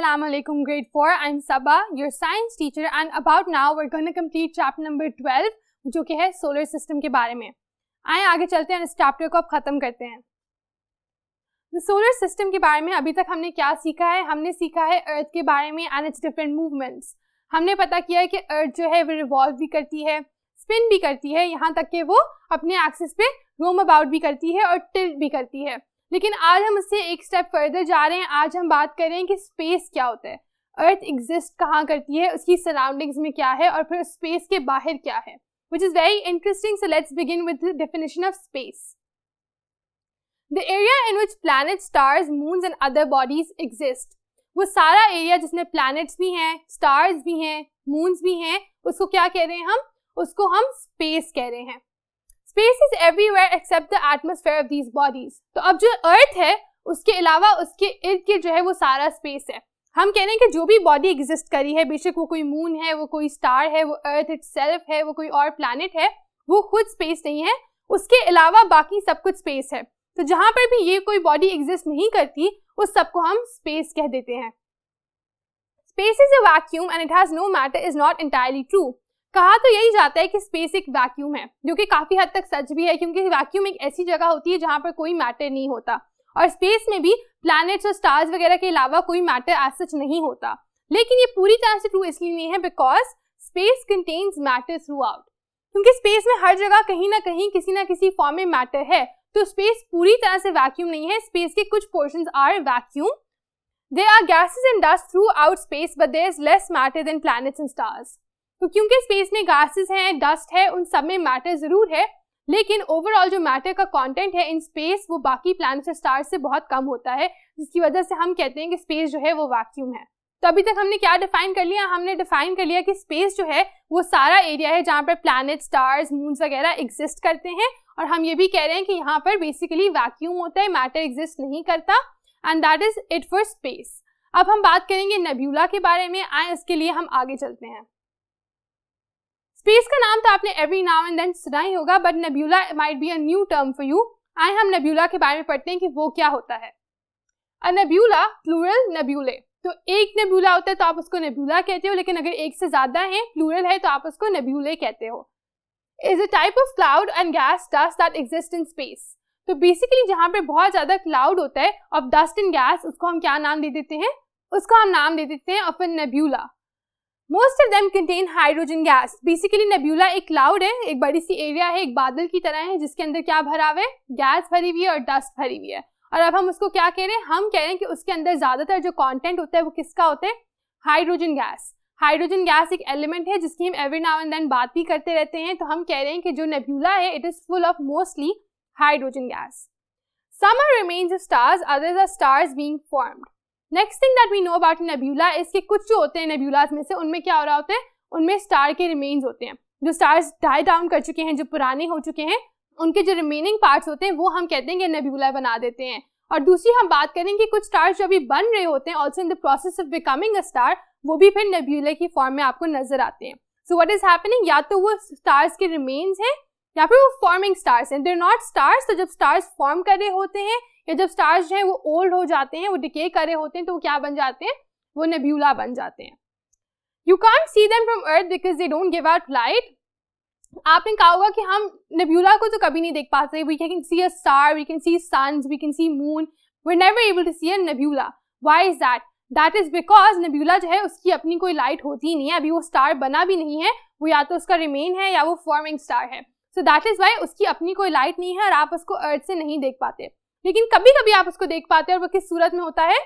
Assalamu alaikum grade 4. I'm Sabah, your science teacher, and about now we're going to complete chapter number 12 जो कि है solar system के बारे में. आए आगे चलते हैं, इस चैप्टर को अब खत्म करते हैं. सोलर सिस्टम के बारे में अभी तक हमने क्या सीखा है? हमने सीखा है अर्थ के बारे में एंड इट्स डिफरेंट मूवमेंट्स. हमने पता किया है कि अर्थ जो है वो रिवॉल्व भी करती है, स्पिन भी करती है, यहाँ तक कि वो अपने एक्सिस पे रोम अबाउट भी करती है और टिल्ट भी करती है. लेकिन आज हम उससे एक स्टेप फर्दर जा रहे हैं. आज हम बात करें कि स्पेस क्या होता है, अर्थ एग्जिस्ट कहाँ करती है, उसकी सराउंडिंग्स में क्या है और फिर स्पेस के बाहर क्या है, which is very interesting. So let's begin with the definition of space. The area in which planets, stars, moons and other bodies exist. वो सारा एरिया जिसमें planets भी हैं, stars भी हैं, moons भी हैं, उसको क्या कह रहे हैं हम? उसको हम स्पेस कह रहे हैं. Space is everywhere except the atmosphere of these bodies. तो अब जो अर्थ है उसके अलावा उसके इर्द गिर्द जो है वो सारा स्पेस है. हम कह रहे हैं कि जो भी बॉडी एग्जिस्ट करी है, बेशक वो कोई मून है, वो कोई स्टार है, वो अर्थ इटसेल्फ है, वो कोई और प्लैनेट है, वो खुद स्पेस नहीं है, उसके अलावा बाकी सब कुछ स्पेस है. तो जहां पर भी ये कोई बॉडी एग्जिस्ट नहीं करती उस सबको हम स्पेस कह देते हैं. Space is a vacuum and it has no matter is not entirely true. कहा तो यही जाता है कि स्पेस एक वैक्यूम है, जो कि काफी हद तक सच भी है, क्योंकि वैक्यूम एक ऐसी जगह होती है जहां पर कोई मैटर नहीं होता और स्पेस में भी प्लैनेट्स और स्टार्स वगैरह के अलावा कोई मैटर एज सच नहीं होता. लेकिन ये पूरी तरह से ट्रू इसलिए नहीं है because space contains matter through out. क्योंकि स्पेस में हर जगह कहीं ना किसी फॉर्म में मैटर है, तो स्पेस पूरी तरह से वैक्यूम नहीं है. स्पेस के कुछ portions are vacuum. There are gases and dust throughout space but there is less matter than planets and stars. तो क्योंकि स्पेस में गैसेस हैं, डस्ट है, उन सब में मैटर जरूर है, लेकिन ओवरऑल जो मैटर का कंटेंट है इन स्पेस वो बाकी प्लैनेट्स और स्टार्स से बहुत कम होता है, जिसकी वजह से हम कहते हैं कि स्पेस जो है वो वैक्यूम है. तो अभी तक हमने क्या डिफाइन कर लिया? हमने डिफाइन कर लिया कि स्पेस जो है वो सारा एरिया है जहाँ पर प्लैनेट, स्टार्स, मून्स वगैरह एग्जिस्ट करते हैं. और हम ये भी कह रहे हैं कि यहाँ पर बेसिकली वैक्यूम होता है, मैटर एग्जिस्ट नहीं करता. And that is it for space. अब हम बात करेंगे नेब्यूला के बारे में. आए इसके लिए हम आगे चलते हैं. स्पेस का नाम तो आपने एवरी नाउ एंड देन सुना ही होगा, but nebula might be a new term for you. आए हम नेब्यूला के बारे में पढ़ते हैं कि वो क्या होता है. अ नेब्यूला प्लूरल नेब्यूले. तो एक नेब्यूला होता है तो आप उसको नेब्यूला कहते हो, लेकिन अगर एक से ज्यादा है, प्लूरल है, तो आप उसको नेब्यूले कहते हो. Is a type of cloud and gas dust that exist in space. तो बेसिकली जहां पे बहुत ज्यादा क्लाउड होता है ऑफ डस्ट एंड गैस, उसको हम क्या नाम दे देते हैं? उसको हम नाम दे देते हैं of a nebula. Most of them contain hydrogen gas. Basically nebula एक क्लाउड है, एक बड़ी सी एरिया है, एक बादल की तरह है, जिसके अंदर क्या भरा हुआ है? गैस भरी हुई है और डस्ट भरी हुई है. और अब हम उसको क्या कह रहे हैं? हम कह रहे हैं कि उसके अंदर ज्यादातर जो कंटेंट होता है वो किसका होता है? Hydrogen gas. हाइड्रोजन गैस एक एलिमेंट है जिसकी हम एवरी नाउ एंड देन बात भी करते रहते हैं. तो हम कह रहे हैं कि जो नेब्यूला है it is full of mostly hydrogen gas. Some are remains of stars, others are stars being formed. Next thing that we know about nebula is कि कुछ जो होते हैं नेब्यूलाज में से, उनमें क्या हो रहा होता है? उनमें स्टार के रिमेन्स होते हैं. जो स्टार्स डाई डाउन कर चुके हैं, जो पुराने हो चुके हैं, उनके जो रिमेनिंग पार्ट्स होते हैं वो हम कहते हैं कि नेब्यूला बना देते हैं. और दूसरी हम बात करें कि कुछ स्टार्स जो अभी बन रहे होते हैं also in the process of becoming a star, वो भी फिर नेब्यूला की फॉर्म में आपको नजर आते हैं. So what is happening? या तो वो स्टार्स के रिमेन्स हैं या फिर वो फॉर्मिंग स्टार्स हैं. They're not stars. तो जब स्टार्स फॉर्म कर रहे होते हैं या जब स्टार्स जो है वो ओल्ड हो जाते हैं, वो डिके कर रहे होते हैं, तो वो क्या बन जाते हैं? वो नेब्यूला बन जाते हैं. You can't see them from earth because they don't give out light. आपने कहा होगा कि हम नेब्यूला को तो कभी नहीं देख पाते. We can see a star, we can see suns, we can see moon, we are never able to see a nebula. Why is that? That is because nebula जो है उसकी अपनी कोई लाइट होती ही नहीं है. अभी वो स्टार बना भी नहीं है, वो या तो उसका रिमेन है या वो फॉर्मिंग स्टार है. सो दैट इज वाई उसकी अपनी कोई लाइट नहीं है और आप उसको अर्थ से नहीं देख पाते. लेकिन कभी कभी आप उसको देख पाते हैं. और वो किस सूरत में होता है?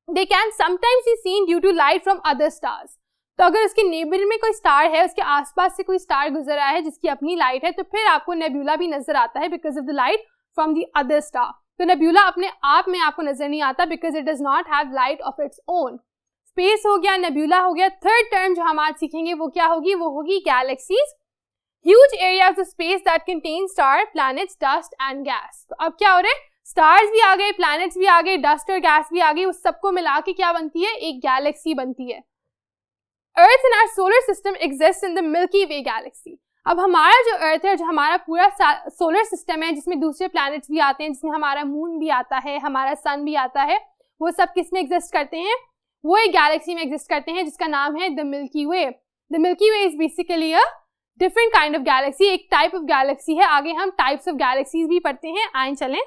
They can sometimes be seen due to light from other stars. तो अगर उसके नेबर में कोई स्टार है, उसके आसपास से कोई स्टार गुजर रहा है जिसकी अपनी लाइट है, तो फिर आपको नेब्यूला भी नजर आता है because of the light from the other star. तो नेब्यूला अपने आप में आपको नजर नहीं आता because it does not have light of its own. Space हो गया, नेब्यूला हो गया. थर्ड टर्म जो हम आज सीखेंगे वो क्या होगी? वो होगी galaxies. Huge area of the space that contains star, planets, dust and gas. तो अब क्या हो रहा है? स्टार्स भी आ गए, प्लैनेट्स भी आ गए, डस्ट और गैस भी आ गई. उस सबको मिला के क्या बनती है? एक गैलेक्सी बनती है. Earth in our solar system exist in the Milky Way galaxy. अब हमारा जो अर्थ है, जो हमारा पूरा सोलर सिस्टम है, जिसमें दूसरे प्लैनेट्स भी आते हैं, जिसमें हमारा मून भी आता है, हमारा सन भी आता है, वो सब किस में एग्जिस्ट करते हैं? वो एक गैलेक्सी में एग्जिस्ट करते हैं जिसका नाम है the Milky way. The Milky way is basically a different kind of Galaxy, एक टाइप ऑफ गैलेक्सी है। आगे हम टाइप्स ऑफ गैलेक्सीज भी पढ़ते हैं, आए चलें।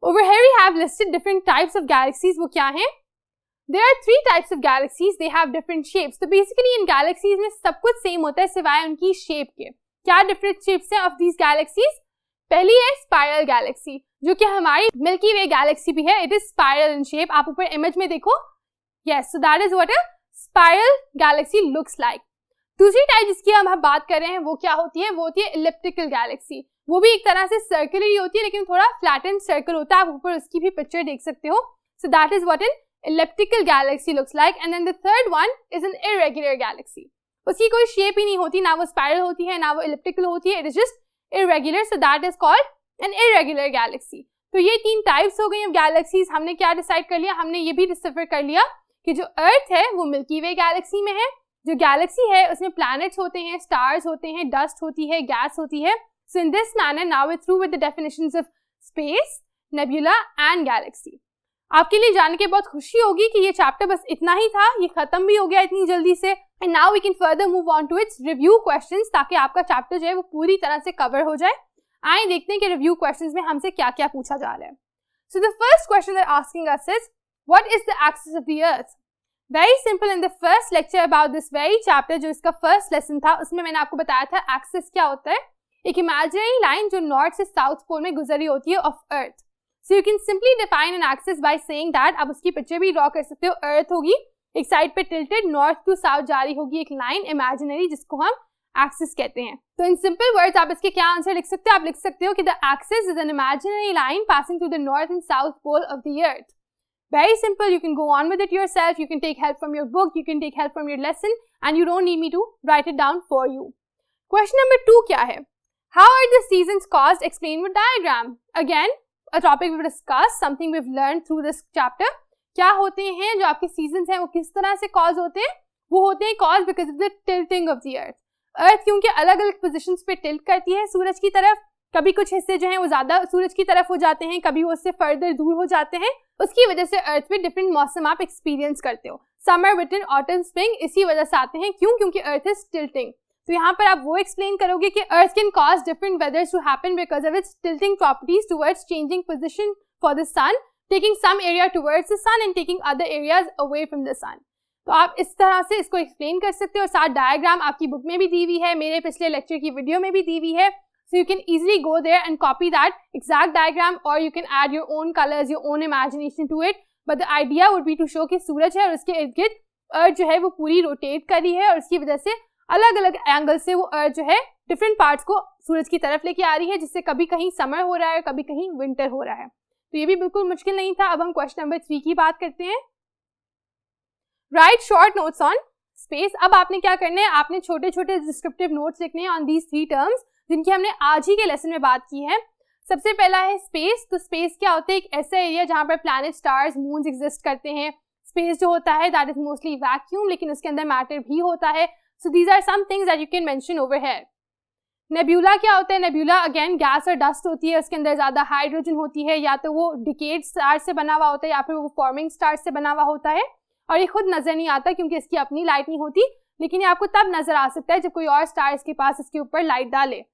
Over here we have listed different types of galaxies. वो क्या हैं? There are 3 types of galaxies. They have different shapes. तो basically इन galaxies में सब कुछ सेम होता है सिवाय उनकी शेप के। क्या different shapes हैं of these galaxies? पहली है स्पाइरल गैलेक्सी, जो कि हमारी मिल्की वे गैलेक्सी भी है। It is spiral in shape. आप ऊपर इमेज में देखो, yes, so that is what a spiral Galaxy looks like. दूसरी टाइप जिसकी हम बात कर रहे हैं वो क्या होती है? वो होती है इलिप्टिकल गैलेक्सी। वो भी एक तरह से सर्कुलर ही होती है लेकिन थोड़ा फ्लैटेंड सर्कल होता है। आप ऊपर उसकी भी पिक्चर देख सकते हो। So that is what an elliptical galaxy looks like. And then the third one is an irregular galaxy. उसकी कोई शेप ही नहीं होती, ना वो स्पाइरल होती है ना वो इलिप्टिकल होती है, it is just irregular, so that is called an irregular galaxy। तो ये 3 टाइप्स हो गई गैलेक्सीज। हमने क्या डिसाइड कर लिया? हमने ये भी डिसाइड कर लिया कि जो अर्थ है वो मिल्की वे गैलेक्सी में है। जो गैलेक्सी है उसमें प्लैनेट्स होते हैं, स्टार्स होते हैं, डस्ट होती है, गैस होती है। So in this manner now we through with the definitions of space, nebula and galaxy. आपके लिए जान के बहुत खुशी होगी कि ये चैप्टर बस इतना ही था, ये खत्म भी हो गया इतनी जल्दी से। And now we can further move on to its review questions, ताकि आपका चैप्टर जो है वो पूरी तरह से कवर हो जाए। आइए देखते हैं कि रिव्यू क्वेश्चंस में हमसे क्या क्या पूछा जा रहा है। So the first question they are asking us is what is the axis of the earth. Very simple. In the first lecture about this very chapter, जो इसका फर्स्ट लेसन था, उसमें मैंने आपको बताया था एक्सिस क्या होता है। एक इमेजिनरी लाइन जो नॉर्थ से साउथ पोल में गुजरी होती है of earth. So you can simply define an axis by saying that. आप उसकी पिक्चर भी ड्रॉ कर सकते हो। अर्थ होगी एक साइड पे टिल्टेड, नॉर्थ टू साउथ जा रही होगी एक लाइन इमेजिनरी, जिसको हम एक्सिस कहते हैं। तो इन सिंपल वर्ड्स आप इसके क्या आंसर लिख सकते हो? आप लिख सकते हो कि the axis is an imaginary line passing through the north and south pole of the earth. Very simple. You can go on with it yourself. You can take help from your book. You can take help from your lesson, and you don't need me to write it down for you. Question number 2 क्या है? How are the seasons caused? Explain with diagram. Again, a topic we've discussed, something we've learned through this chapter. क्या होते हैं जो आपके seasons हैं वो किस तरह से कॉज होते हैं? वो होते हैं cause because of the tilting of the earth. Earth क्योंकि अलग अलग पोजिशंस पे टिल्ट करती है सूरज की तरफ, कभी कुछ हिस्से जो हैं वो ज्यादा सूरज की तरफ हो जाते हैं, कभी वो उससे फर्दर दूर हो जाते हैं। उसकी वजह से अर्थ पे डिफरेंट मौसम आप एक्सपीरियंस करते हो। समर, विंटर, ऑटम, स्प्रिंग इसी वजह से आते हैं। क्योंकि अर्थ इज टिल्टिंग। तो यहाँ पर आप वो एक्सप्लेन करोगे कि earth can cause different weathers to happen because of its tilting properties towards changing position for the sun, taking some area towards the sun and taking other areas away from the sun। तो आप इस तरह से इसको explain कर सकते हो। और साथ डायग्राम आपकी बुक में भी दी हुई है, मेरे पिछले लेक्चर की वीडियो में भी दी हुई है। So you can easily go there and copy that exact diagram, or you can add your own colors, your own imagination to it. But the idea would be to show कि सूरज है और उसके इर्द गिर्द अर्थ जो है वो पूरी रोटेट कर रही है और उसकी वजह से अलग अलग एंगल से वो अर्थ जो है डिफरेंट पार्ट्स को सूरज की तरफ लेके आ रही है, जिससे कभी कहीं समर हो रहा है, कभी कहीं विंटर हो रहा है। तो ये भी बिल्कुल मुश्किल नहीं था। अब हम क्वेश्चन नंबर 3 की बात करते हैं। Right short notes on space. अब आपने क्या करना है? आपने छोटे छोटे डिस्क्रिप्टिव नोट्स लिखने हैं ऑन दीज 3 टर्म्स जिनकी हमने आज ही के लेसन में बात की है। सबसे पहला है स्पेस। तो स्पेस क्या होता है? एक ऐसा एरिया जहां पर प्लैनेट, स्टार्स, मून्स एग्जिस्ट करते हैं। स्पेस जो होता है दैट इज मोस्टली वैक्यूम, लेकिन उसके अंदर मैटर भी होता है। So these are some things that you can mention over here. Nebula क्या होता है? नेब्यूला अगेन गैस और डस्ट होती है, उसके अंदर ज्यादा हाइड्रोजन होती है, या तो वो डिकेड स्टार से बना हुआ होता है या फिर वो फॉर्मिंग स्टार से बना हुआ होता है। और ये खुद नजर नहीं आता क्योंकि इसकी अपनी लाइट नहीं होती, लेकिन ये आपको तब नजर आ सकता है जब कोई और स्टार इसके पास इसके ऊपर लाइट डाले।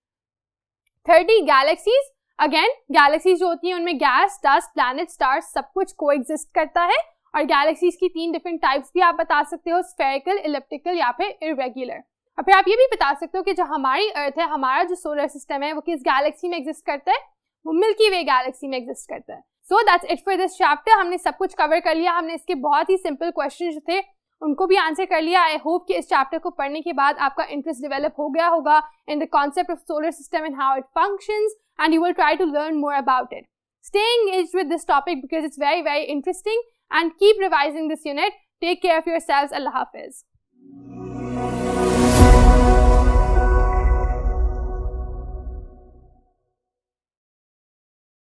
30 गैलेक्सीज। अगेन गैलेक्सीज जो होती हैं उनमें गैस, डस्ट, प्लैनेट, स्टार्स सब कुछ को एग्जिस्ट करता है। और गैलेक्सीज की 3 डिफरेंट टाइप्स भी आप बता सकते हो, स्फेरिकल, इलिप्टिकल या फिर इरेगुलर। और फिर आप ये भी बता सकते हो कि जो हमारी अर्थ है, हमारा जो सोलर सिस्टम है, वो किस गैलेक्सी में एग्जिस्ट करता है? वो मिल्की वे गैलेक्सी में एग्जिस्ट करता है। So that's it for this chapter. हमने सब कुछ कवर कर लिया। हमने इसके बहुत ही सिंपल क्वेश्चन जो थे उनको भी आंसर कर लिया। आई होप कि इस चैप्टर को पढ़ने के बाद आपका इंटरेस्ट डेवलप हो गया होगा in the concept of solar system and how it functions, and you will try to learn more about it. Stay engaged with this topic because it's very, very interesting, and keep revising this unit. Take care of yourselves. Allah Hafiz.